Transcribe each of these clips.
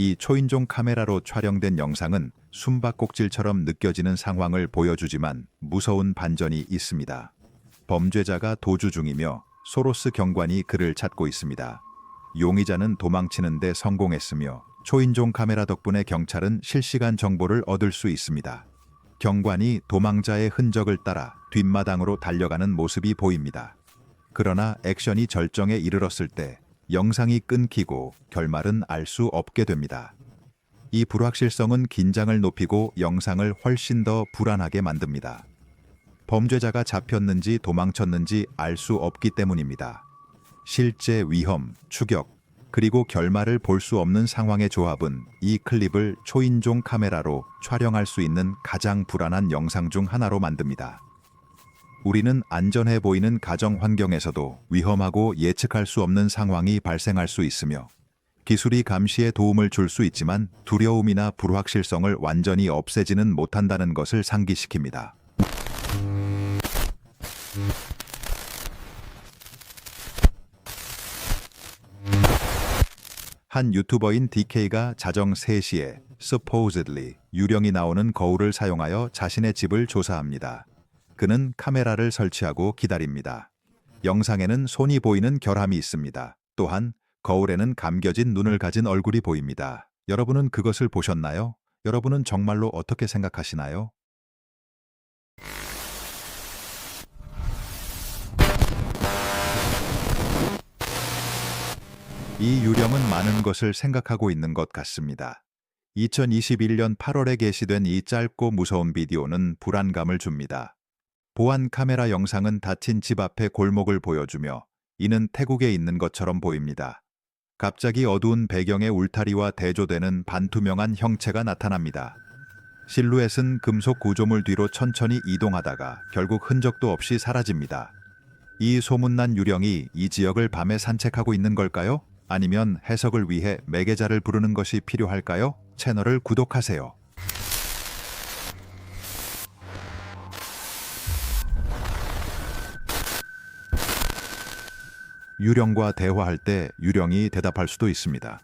이 초인종 카메라로 촬영된 영상은 숨바꼭질처럼 느껴지는 상황을 보여주지만 무서운 반전이 있습니다. 범죄자가 도주 중이며 소로스 경관이 그를 찾고 있습니다. 용의자는 도망치는데 성공했으며 초인종 카메라 덕분에 경찰은 실시간 정보를 얻을 수 있습니다. 경관이 도망자의 흔적을 따라 뒷마당으로 달려가는 모습이 보입니다. 그러나 액션이 절정에 이르렀을 때 영상이 끊기고 결말은 알 수 없게 됩니다. 이 불확실성은 긴장을 높이고 영상을 훨씬 더 불안하게 만듭니다. 범죄자가 잡혔는지 도망쳤는지 알 수 없기 때문입니다. 실제 위험, 추격, 그리고 결말을 볼 수 없는 상황의 조합은 이 클립을 초인종 카메라로 촬영할 수 있는 가장 불안한 영상 중 하나로 만듭니다. 우리는 안전해 보이는 가정 환경에서도 위험하고 예측할 수 없는 상황이 발생할 수 있으며 기술이 감시에 도움을 줄 수 있지만 두려움이나 불확실성을 완전히 없애지는 못한다는 것을 상기시킵니다. 한 유튜버인 DK가 자정 3시에 supposedly 유령이 나오는 거울을 사용하여 자신의 집을 조사합니다. 그는 카메라를 설치하고 기다립니다. 영상에는 손이 보이는 결함이 있습니다. 또한 거울에는 감겨진 눈을 가진 얼굴이 보입니다. 여러분은 그것을 보셨나요? 여러분은 정말로 어떻게 생각하시나요? 이 유령은 많은 것을 생각하고 있는 것 같습니다. 2021년 8월에 게시된 이 짧고 무서운 비디오는 불안감을 줍니다. 보안 카메라 영상은 닫힌 집 앞의 골목을 보여주며 이는 태국에 있는 것처럼 보입니다. 갑자기 어두운 배경에 울타리와 대조되는 반투명한 형체가 나타납니다. 실루엣은 금속 구조물 뒤로 천천히 이동하다가 결국 흔적도 없이 사라집니다. 이 소문난 유령이 이 지역을 밤에 산책하고 있는 걸까요? 아니면 해석을 위해 매개자를 부르는 것이 필요할까요? 채널을 구독하세요. 유령과 대화할 때 유령이 대답할 수도 있습니다.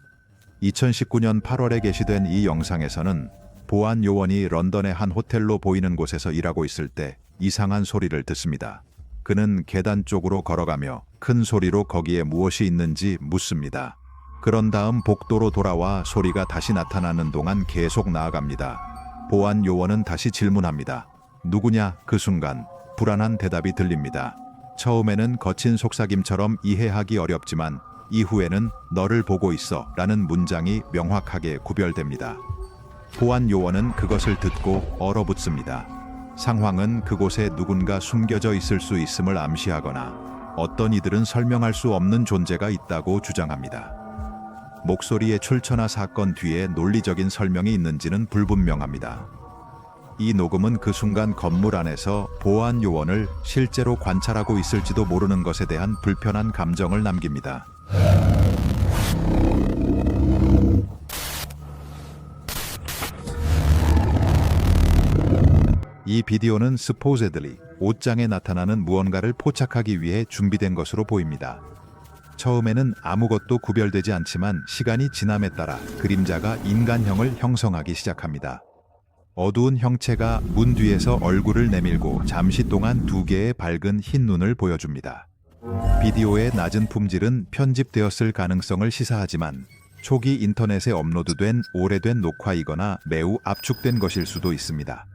2019년 8월에 게시된 이 영상에서는 보안 요원이 런던의 한 호텔로 보이는 곳에서 일하고 있을 때 이상한 소리를 듣습니다. 그는 계단 쪽으로 걸어가며 큰 소리로 거기에 무엇이 있는지 묻습니다. 그런 다음 복도로 돌아와 소리가 다시 나타나는 동안 계속 나아갑니다. 보안 요원은 다시 질문합니다. 누구냐? 그 순간 불안한 대답이 들립니다. 처음에는 거친 속삭임처럼 이해하기 어렵지만 이후에는 너를 보고 있어 라는 문장이 명확하게 구별됩니다. 보안 요원은 그것을 듣고 얼어붙습니다. 상황은 그곳에 누군가 숨겨져 있을 수 있음을 암시하거나 어떤 이들은 설명할 수 없는 존재가 있다고 주장합니다. 목소리의 출처나 사건 뒤에 논리적인 설명이 있는지는 불분명합니다. 이 녹음은 그 순간 건물 안에서 보안 요원을 실제로 관찰하고 있을지도 모르는 것에 대한 불편한 감정을 남깁니다. 이 비디오는 supposedly 옷장에 나타나는 무언가를 포착하기 위해 준비된 것으로 보입니다. 처음에는 아무것도 구별되지 않지만 시간이 지남에 따라 그림자가 인간형을 형성하기 시작합니다. 어두운 형체가 문 뒤에서 얼굴을 내밀고 잠시 동안 2개의 밝은 흰 눈을 보여줍니다. 비디오의 낮은 품질은 편집되었을 가능성을 시사하지만 초기 인터넷에 업로드된 오래된 녹화이거나 매우 압축된 것일 수도 있습니다.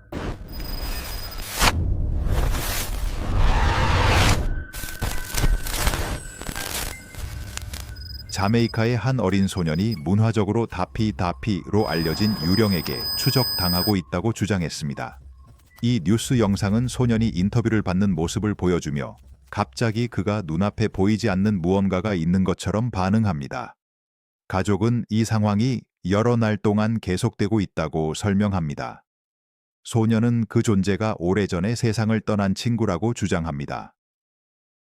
자메이카의 한 어린 소년이 문화적으로 다피로 알려진 유령에게 추적당하고 있다고 주장했습니다. 이 뉴스 영상은 소년이 인터뷰를 받는 모습을 보여주며 갑자기 그가 눈앞에 보이지 않는 무언가가 있는 것처럼 반응합니다. 가족은 이 상황이 여러 날 동안 계속되고 있다고 설명합니다. 소년은 그 존재가 오래전에 세상을 떠난 친구라고 주장합니다.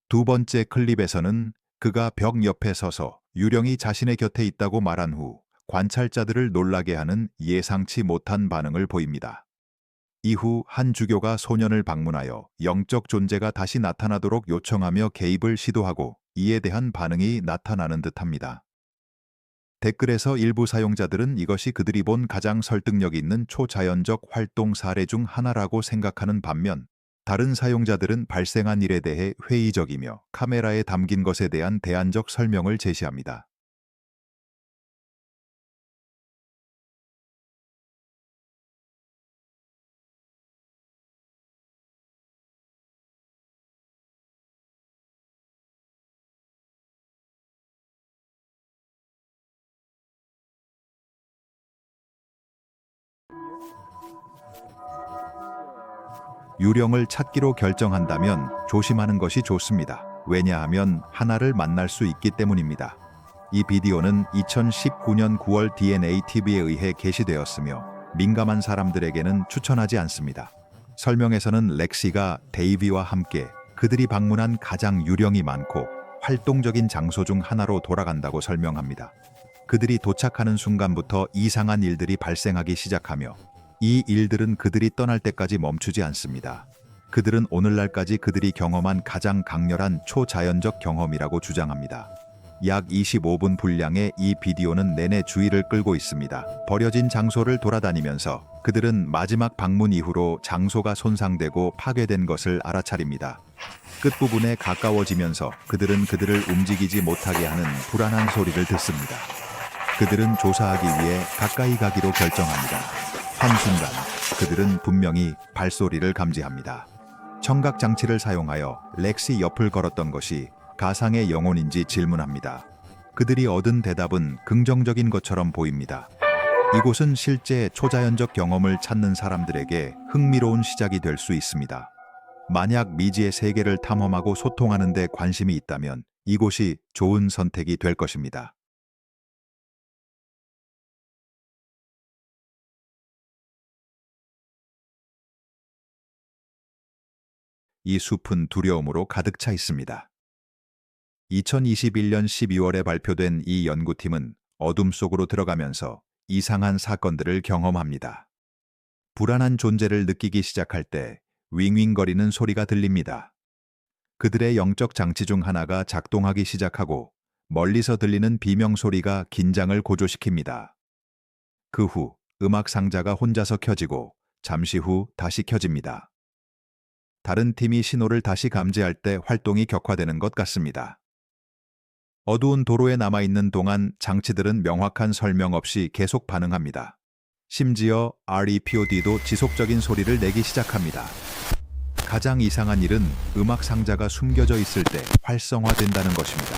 두 번째 클립에서는 그가 벽 옆에 서서 유령이 자신의 곁에 있다고 말한 후 관찰자들을 놀라게 하는 예상치 못한 반응을 보입니다. 이후 한 주교가 소년을 방문하여 영적 존재가 다시 나타나도록 요청하며 개입을 시도하고 이에 대한 반응이 나타나는 듯합니다. 댓글에서 일부 사용자들은 이것이 그들이 본 가장 설득력 있는 초자연적 활동 사례 중 하나라고 생각하는 반면, 다른 사용자들은 발생한 일에 대해 회의적이며 카메라에 담긴 것에 대한 대안적 설명을 제시합니다. 유령을 찾기로 결정한다면 조심하는 것이 좋습니다. 왜냐하면 하나를 만날 수 있기 때문입니다. 이 비디오는 2019년 9월 DNA-TV에 의해 게시되었으며 민감한 사람들에게는 추천하지 않습니다. 설명에서는 렉시가 데이비와 함께 그들이 방문한 가장 유령이 많고 활동적인 장소 중 하나로 돌아간다고 설명합니다. 그들이 도착하는 순간부터 이상한 일들이 발생하기 시작하며 이 일들은 그들이 떠날 때까지 멈추지 않습니다. 그들은 오늘날까지 그들이 경험한 가장 강렬한 초자연적 경험이라고 주장합니다. 약 25분 분량의 이 비디오는 내내 주의를 끌고 있습니다. 버려진 장소를 돌아다니면서 그들은 마지막 방문 이후로 장소가 손상되고 파괴된 것을 알아차립니다. 끝부분에 가까워지면서 그들은 그들을 움직이지 못하게 하는 불안한 소리를 듣습니다. 그들은 조사하기 위해 가까이 가기로 결정합니다. 한순간 그들은 분명히 발소리를 감지합니다. 청각 장치를 사용하여 렉시 옆을 걸었던 것이 가상의 영혼인지 질문합니다. 그들이 얻은 대답은 긍정적인 것처럼 보입니다. 이곳은 실제 초자연적 경험을 찾는 사람들에게 흥미로운 시작이 될 수 있습니다. 만약 미지의 세계를 탐험하고 소통하는 데 관심이 있다면 이곳이 좋은 선택이 될 것입니다. 이 숲은 두려움으로 가득 차 있습니다. 2021년 12월에 발표된 이 연구팀은 어둠 속으로 들어가면서 이상한 사건들을 경험합니다. 불안한 존재를 느끼기 시작할 때 윙윙거리는 소리가 들립니다. 그들의 영적 장치 중 하나가 작동하기 시작하고 멀리서 들리는 비명 소리가 긴장을 고조시킵니다. 그 후 음악 상자가 혼자서 켜지고 잠시 후 다시 켜집니다. 다른 팀이 신호를 다시 감지할 때 활동이 격화되는 것 같습니다. 어두운 도로에 남아있는 동안 장치들은 명확한 설명 없이 계속 반응합니다. 심지어 REPOD도 지속적인 소리를 내기 시작합니다. 가장 이상한 일은 음악 상자가 숨겨져 있을 때 활성화된다는 것입니다.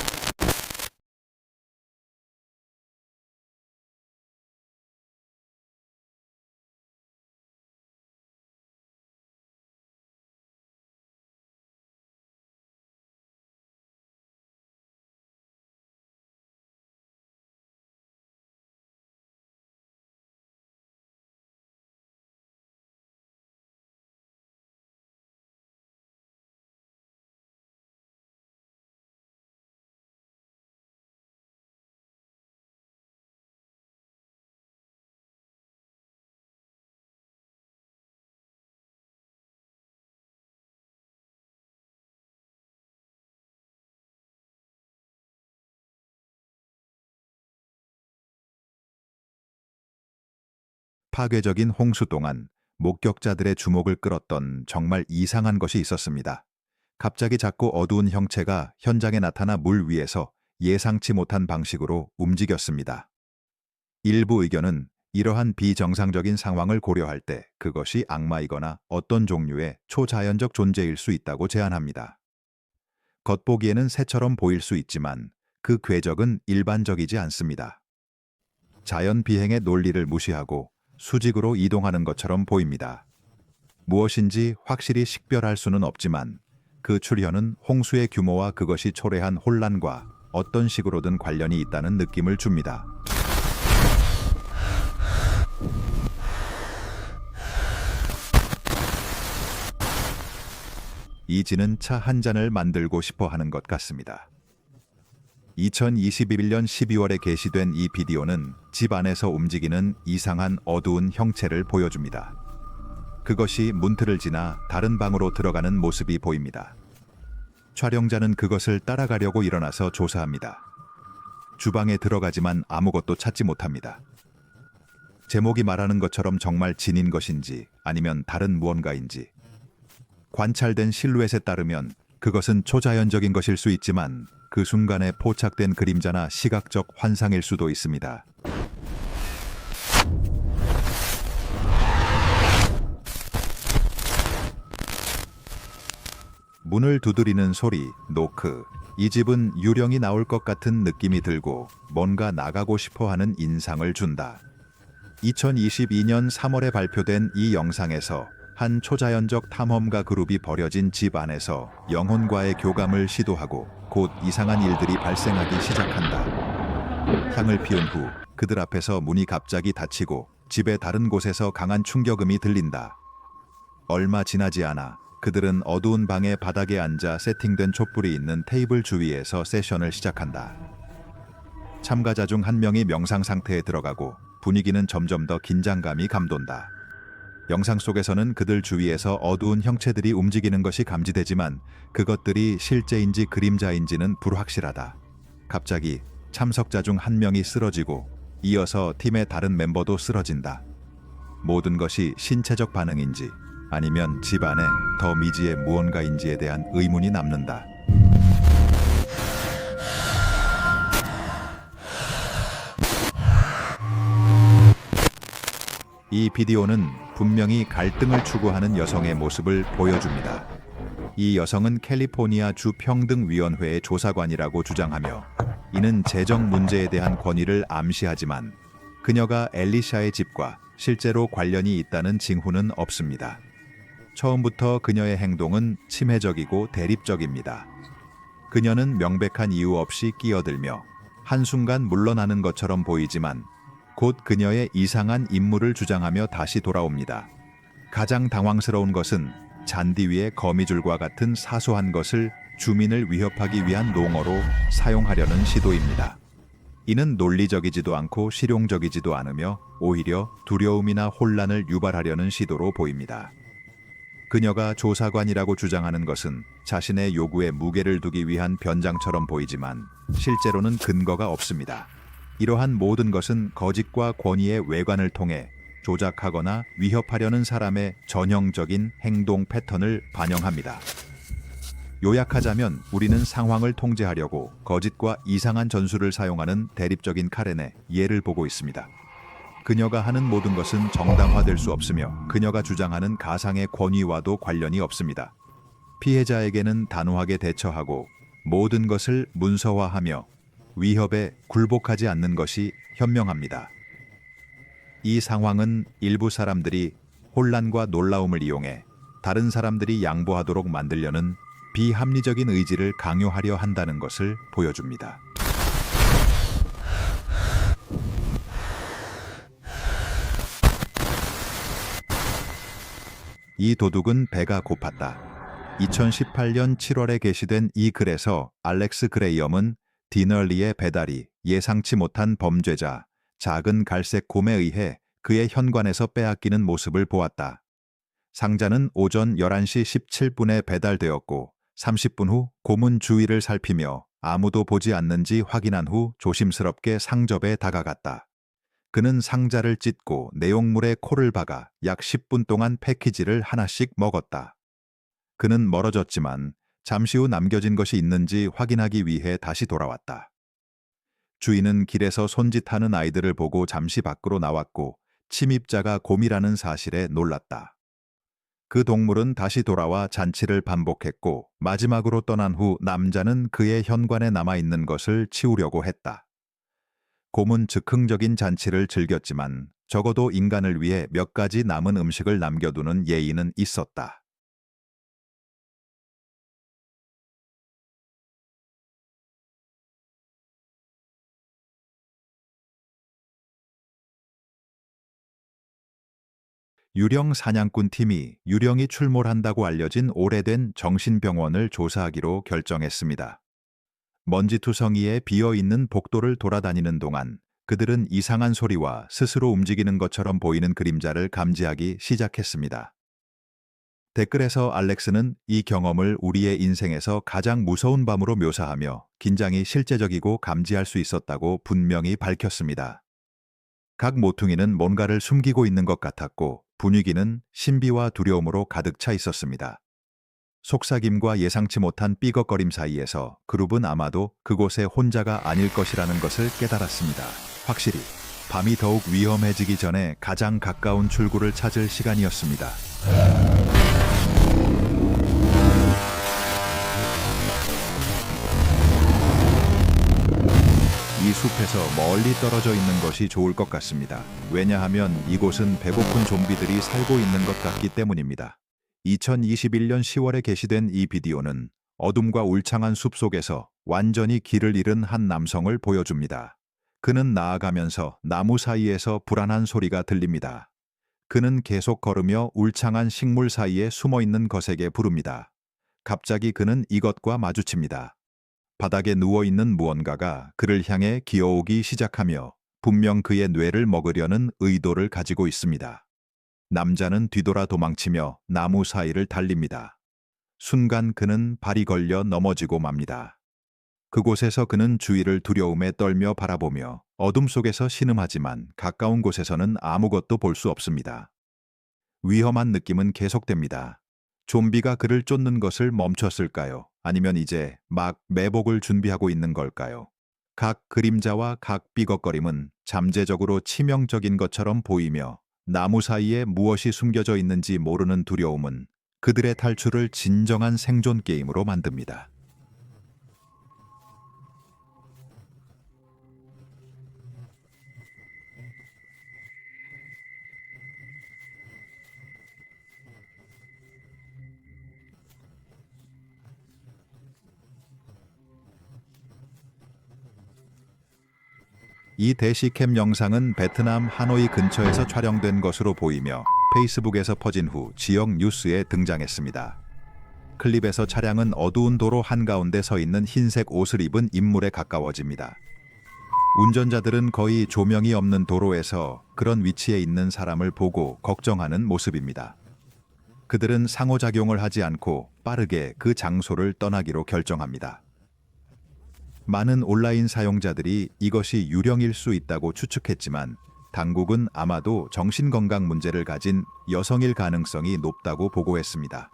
파괴적인 홍수 동안 목격자들의 주목을 끌었던 정말 이상한 것이 있었습니다. 갑자기 작고 어두운 형체가 현장에 나타나 물 위에서 예상치 못한 방식으로 움직였습니다. 일부 의견은 이러한 비정상적인 상황을 고려할 때 그것이 악마이거나 어떤 종류의 초자연적 존재일 수 있다고 제안합니다. 겉보기에는 새처럼 보일 수 있지만 그 궤적은 일반적이지 않습니다. 자연 비행의 논리를 무시하고 수직으로 이동하는 것처럼 보입니다. 무엇인지 확실히 식별할 수는 없지만 그 출현은 홍수의 규모와 그것이 초래한 혼란과 어떤 식으로든 관련이 있다는 느낌을 줍니다. 이지는 차 한 잔을 만들고 싶어 하는 것 같습니다. 2021년 12월에 게시된 이 비디오는 집 안에서 움직이는 이상한 어두운 형체를 보여줍니다. 그것이 문틀을 지나 다른 방으로 들어가는 모습이 보입니다. 촬영자는 그것을 따라가려고 일어나서 조사합니다. 주방에 들어가지만 아무것도 찾지 못합니다. 제목이 말하는 것처럼 정말 진인 것인지 아니면 다른 무언가인지. 관찰된 실루엣에 따르면 그것은 초자연적인 것일 수 있지만 그 순간에 포착된 그림자나 시각적 환상일 수도 있습니다. 문을 두드리는 소리, 노크. 이 집은 유령이 나올 것 같은 느낌이 들고 뭔가 나가고 싶어 하는 인상을 준다. 2022년 3월에 발표된 이 영상에서 한 초자연적 탐험가 그룹이 버려진 집 안에서 영혼과의 교감을 시도하고 곧 이상한 일들이 발생하기 시작한다. 향을 피운 후 그들 앞에서 문이 갑자기 닫히고 집의 다른 곳에서 강한 충격음이 들린다. 얼마 지나지 않아 그들은 어두운 방의 바닥에 앉아 세팅된 촛불이 있는 테이블 주위에서 세션을 시작한다. 참가자 중 한 명이 명상 상태에 들어가고 분위기는 점점 더 긴장감이 감돈다. 영상 속에서는 그들 주위에서 어두운 형체들이 움직이는 것이 감지되지만 그것들이 실제인지 그림자인지는 불확실하다. 갑자기 참석자 중 한 명이 쓰러지고 이어서 팀의 다른 멤버도 쓰러진다. 모든 것이 신체적 반응인지 아니면 집 안에 더 미지의 무언가인지에 대한 의문이 남는다. 이 비디오는 분명히 갈등을 추구하는 여성의 모습을 보여줍니다. 이 여성은 캘리포니아 주 평등위원회의 조사관이라고 주장하며 이는 재정 문제에 대한 권위를 암시하지만 그녀가 엘리샤의 집과 실제로 관련이 있다는 징후는 없습니다. 처음부터 그녀의 행동은 침해적이고 대립적입니다. 그녀는 명백한 이유 없이 끼어들며 한순간 물러나는 것처럼 보이지만 곧 그녀의 이상한 임무를 주장하며 다시 돌아옵니다. 가장 당황스러운 것은 잔디 위에 거미줄과 같은 사소한 것을 주민을 위협하기 위한 농어로 사용하려는 시도입니다. 이는 논리적이지도 않고 실용적이지도 않으며 오히려 두려움이나 혼란을 유발하려는 시도로 보입니다. 그녀가 조사관이라고 주장하는 것은 자신의 요구에 무게를 두기 위한 변장처럼 보이지만 실제로는 근거가 없습니다. 이러한 모든 것은 거짓과 권위의 외관을 통해 조작하거나 위협하려는 사람의 전형적인 행동 패턴을 반영합니다. 요약하자면 우리는 상황을 통제하려고 거짓과 이상한 전술을 사용하는 대립적인 카렌의 예를 보고 있습니다. 그녀가 하는 모든 것은 정당화될 수 없으며 그녀가 주장하는 가상의 권위와도 관련이 없습니다. 피해자에게는 단호하게 대처하고 모든 것을 문서화하며 위협에 굴복하지 않는 것이 현명합니다. 이 상황은 일부 사람들이 혼란과 놀라움을 이용해 다른 사람들이 양보하도록 만들려는 비합리적인 의지를 강요하려 한다는 것을 보여줍니다. 이 도둑은 배가 고팠다. 2018년 7월에 게시된 이 글에서 알렉스 그레이엄은 디널리의 배달이 예상치 못한 범죄자, 작은 갈색 곰에 의해 그의 현관에서 빼앗기는 모습을 보았다. 상자는 오전 11시 17분에 배달되었고 30분 후 곰은 주위를 살피며 아무도 보지 않는지 확인한 후 조심스럽게 상접에 다가갔다. 그는 상자를 찢고 내용물에 코를 박아 약 10분 동안 패키지를 하나씩 먹었다. 그는 멀어졌지만 잠시 후 남겨진 것이 있는지 확인하기 위해 다시 돌아왔다. 주인은 길에서 손짓하는 아이들을 보고 잠시 밖으로 나왔고 침입자가 곰이라는 사실에 놀랐다. 그 동물은 다시 돌아와 잔치를 반복했고 마지막으로 떠난 후 남자는 그의 현관에 남아있는 것을 치우려고 했다. 곰은 즉흥적인 잔치를 즐겼지만 적어도 인간을 위해 몇 가지 남은 음식을 남겨두는 예의는 있었다. 유령 사냥꾼 팀이 유령이 출몰한다고 알려진 오래된 정신병원을 조사하기로 결정했습니다. 먼지투성이에 비어있는 복도를 돌아다니는 동안 그들은 이상한 소리와 스스로 움직이는 것처럼 보이는 그림자를 감지하기 시작했습니다. 댓글에서 알렉스는 이 경험을 우리의 인생에서 가장 무서운 밤으로 묘사하며 긴장이 실제적이고 감지할 수 있었다고 분명히 밝혔습니다. 각 모퉁이는 뭔가를 숨기고 있는 것 같았고 분위기는 신비와 두려움으로 가득 차 있었습니다. 속삭임과 예상치 못한 삐걱거림 사이에서 그룹은 아마도 그곳에 혼자가 아닐 것이라는 것을 깨달았습니다. 확실히 밤이 더욱 위험해지기 전에 가장 가까운 출구를 찾을 시간이었습니다. 이 숲에서 멀리 떨어져 있는 것이 좋을 것 같습니다. 왜냐하면 이곳은 배고픈 좀비들이 살고 있는 것 같기 때문입니다. 2021년 10월에 게시된 이 비디오는 어둠과 울창한 숲 속에서 완전히 길을 잃은 한 남성을 보여줍니다. 그는 나아가면서 나무 사이에서 불안한 소리가 들립니다. 그는 계속 걸으며 울창한 식물 사이에 숨어 있는 것에게 부릅니다. 갑자기 그는 이것과 마주칩니다. 바닥에 누워있는 무언가가 그를 향해 기어오기 시작하며 분명 그의 뇌를 먹으려는 의도를 가지고 있습니다. 남자는 뒤돌아 도망치며 나무 사이를 달립니다. 순간 그는 발이 걸려 넘어지고 맙니다. 그곳에서 그는 주위를 두려움에 떨며 바라보며 어둠 속에서 신음하지만 가까운 곳에서는 아무것도 볼 수 없습니다. 위험한 느낌은 계속됩니다. 좀비가 그를 쫓는 것을 멈췄을까요? 아니면 이제 막 매복을 준비하고 있는 걸까요? 각 그림자와 각 삐걱거림은 잠재적으로 치명적인 것처럼 보이며 나무 사이에 무엇이 숨겨져 있는지 모르는 두려움은 그들의 탈출을 진정한 생존 게임으로 만듭니다. 이 대시캠 영상은 베트남 하노이 근처에서 촬영된 것으로 보이며 페이스북에서 퍼진 후 지역 뉴스에 등장했습니다. 클립에서 차량은 어두운 도로 한가운데 서 있는 흰색 옷을 입은 인물에 가까워집니다. 운전자들은 거의 조명이 없는 도로에서 그런 위치에 있는 사람을 보고 걱정하는 모습입니다. 그들은 상호작용을 하지 않고 빠르게 그 장소를 떠나기로 결정합니다. 많은 온라인 사용자들이 이것이 유령일 수 있다고 추측했지만 당국은 아마도 정신건강 문제를 가진 여성일 가능성이 높다고 보고했습니다.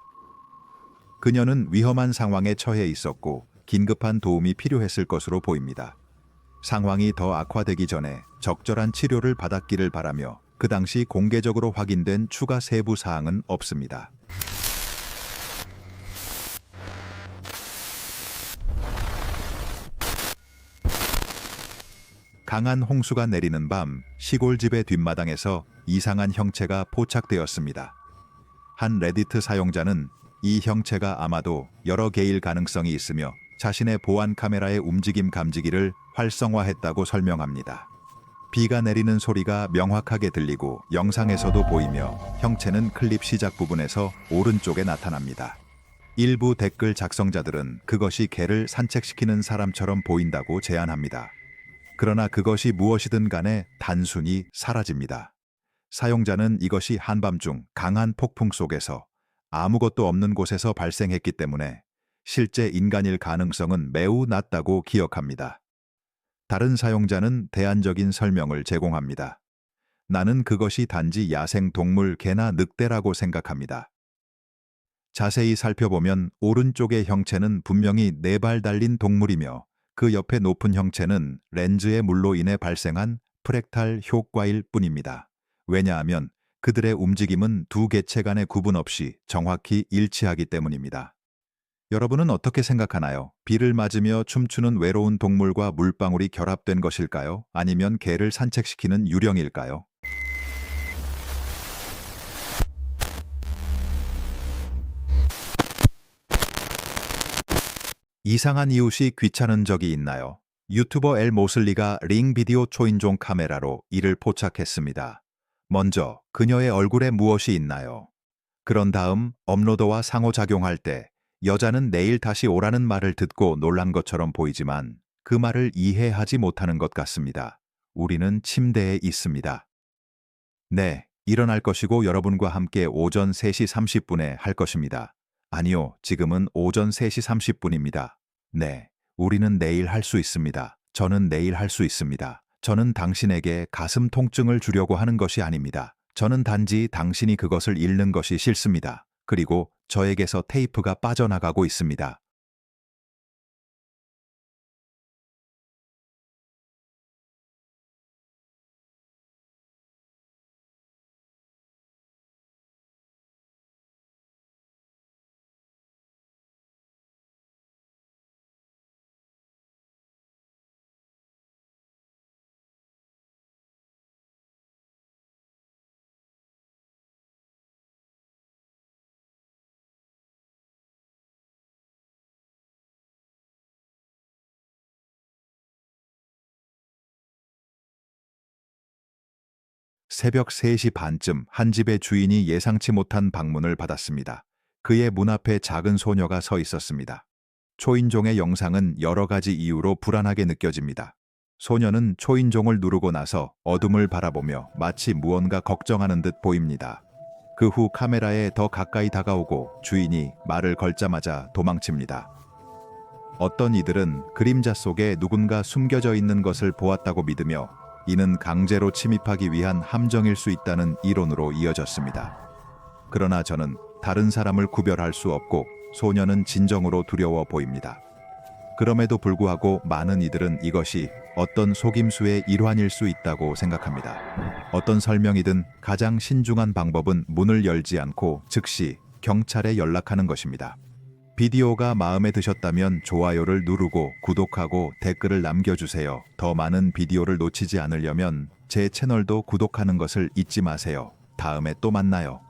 그녀는 위험한 상황에 처해 있었고 긴급한 도움이 필요했을 것으로 보입니다. 상황이 더 악화되기 전에 적절한 치료를 받았기를 바라며 그 당시 공개적으로 확인된 추가 세부 사항은 없습니다. 강한 홍수가 내리는 밤 시골집의 뒷마당에서 이상한 형체가 포착되었습니다. 한 레디트 사용자는 이 형체가 아마도 여러 개일 가능성이 있으며 자신의 보안 카메라의 움직임 감지기를 활성화했다고 설명합니다. 비가 내리는 소리가 명확하게 들리고 영상에서도 보이며 형체는 클립 시작 부분에서 오른쪽에 나타납니다. 일부 댓글 작성자들은 그것이 개를 산책시키는 사람처럼 보인다고 제안합니다. 그러나 그것이 무엇이든 간에 단순히 사라집니다. 사용자는 이것이 한밤중 강한 폭풍 속에서 아무것도 없는 곳에서 발생했기 때문에 실제 인간일 가능성은 매우 낮다고 기억합니다. 다른 사용자는 대안적인 설명을 제공합니다. 나는 그것이 단지 야생 동물 개나 늑대라고 생각합니다. 자세히 살펴보면 오른쪽의 형체는 분명히 4발 달린 동물이며 그 옆에 높은 형체는 렌즈의 물로 인해 발생한 프랙탈 효과일 뿐입니다. 왜냐하면 그들의 움직임은 두 개체 간의 구분 없이 정확히 일치하기 때문입니다. 여러분은 어떻게 생각하나요? 비를 맞으며 춤추는 외로운 동물과 물방울이 결합된 것일까요? 아니면 개를 산책시키는 유령일까요? 이상한 이웃이 귀찮은 적이 있나요? 유튜버 엘 모슬리가 링 비디오 초인종 카메라로 이를 포착했습니다. 먼저 그녀의 얼굴에 무엇이 있나요? 그런 다음 업로더와 상호작용할 때 여자는 내일 다시 오라는 말을 듣고 놀란 것처럼 보이지만 그 말을 이해하지 못하는 것 같습니다. 우리는 침대에 있습니다. 네, 일어날 것이고 여러분과 함께 오전 3시 30분에 할 것입니다. 아니요, 지금은 오전 3시 30분입니다. 네, 우리는 내일 할 수 있습니다. 저는 내일 할 수 있습니다. 저는 당신에게 가슴 통증을 주려고 하는 것이 아닙니다. 저는 단지 당신이 그것을 잃는 것이 싫습니다. 그리고 저에게서 테이프가 빠져나가고 있습니다. 새벽 3시 반쯤 한 집의 주인이 예상치 못한 방문을 받았습니다. 그의 문 앞에 작은 소녀가 서 있었습니다. 초인종의 영상은 여러 가지 이유로 불안하게 느껴집니다. 소녀는 초인종을 누르고 나서 어둠을 바라보며 마치 무언가 걱정하는 듯 보입니다. 그 후 카메라에 더 가까이 다가오고 주인이 말을 걸자마자 도망칩니다. 어떤 이들은 그림자 속에 누군가 숨겨져 있는 것을 보았다고 믿으며 이는 강제로 침입하기 위한 함정일 수 있다는 이론으로 이어졌습니다. 그러나 저는 다른 사람을 구별할 수 없고 소녀는 진정으로 두려워 보입니다. 그럼에도 불구하고 많은 이들은 이것이 어떤 속임수의 일환일 수 있다고 생각합니다. 어떤 설명이든 가장 신중한 방법은 문을 열지 않고 즉시 경찰에 연락하는 것입니다. 비디오가 마음에 드셨다면 좋아요를 누르고 구독하고 댓글을 남겨주세요. 더 많은 비디오를 놓치지 않으려면 제 채널도 구독하는 것을 잊지 마세요. 다음에 또 만나요.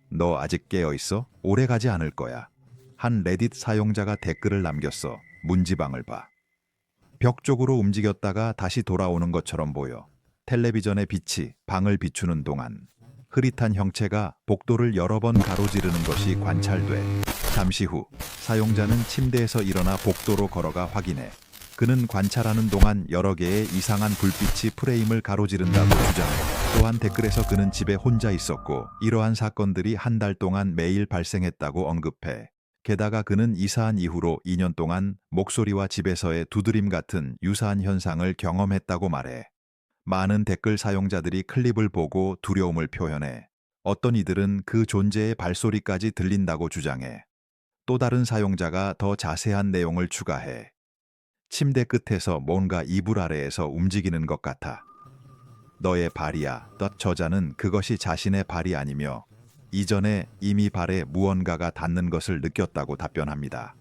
너 아직 깨어있어? 오래 가지 않을 거야. 한 레딧 사용자가 댓글을 남겼어. 문지방을 봐. 벽 쪽으로 움직였다가 다시 돌아오는 것처럼 보여. 텔레비전의 빛이 방을 비추는 동안 흐릿한 형체가 복도를 여러 번 가로지르는 것이 관찰돼. 잠시 후 사용자는 침대에서 일어나 복도로 걸어가 확인해. 그는 관찰하는 동안 여러 개의 이상한 불빛이 프레임을 가로지른다고 주장해. 또한 댓글에서 그는 집에 혼자 있었고 이러한 사건들이 한 달 동안 매일 발생했다고 언급해. 게다가 그는 이사한 이후로 2년 동안 목소리와 집에서의 두드림 같은 유사한 현상을 경험했다고 말해. 많은 댓글 사용자들이 클립을 보고 두려움을 표현해. 어떤 이들은 그 존재의 발소리까지 들린다고 주장해. 또 다른 사용자가 더 자세한 내용을 추가해. 침대 끝에서 뭔가 이불 아래에서 움직이는 것 같아. 너의 발이야. 저자는 그것이 자신의 발이 아니며 이전에 이미 발에 무언가가 닿는 것을 느꼈다고 답변합니다.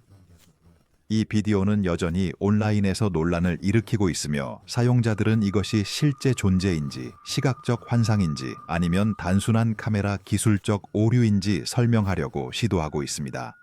이 비디오는 여전히 온라인에서 논란을 일으키고 있으며 사용자들은 이것이 실제 존재인지 시각적 환상인지 아니면 단순한 카메라 기술적 오류인지 설명하려고 시도하고 있습니다.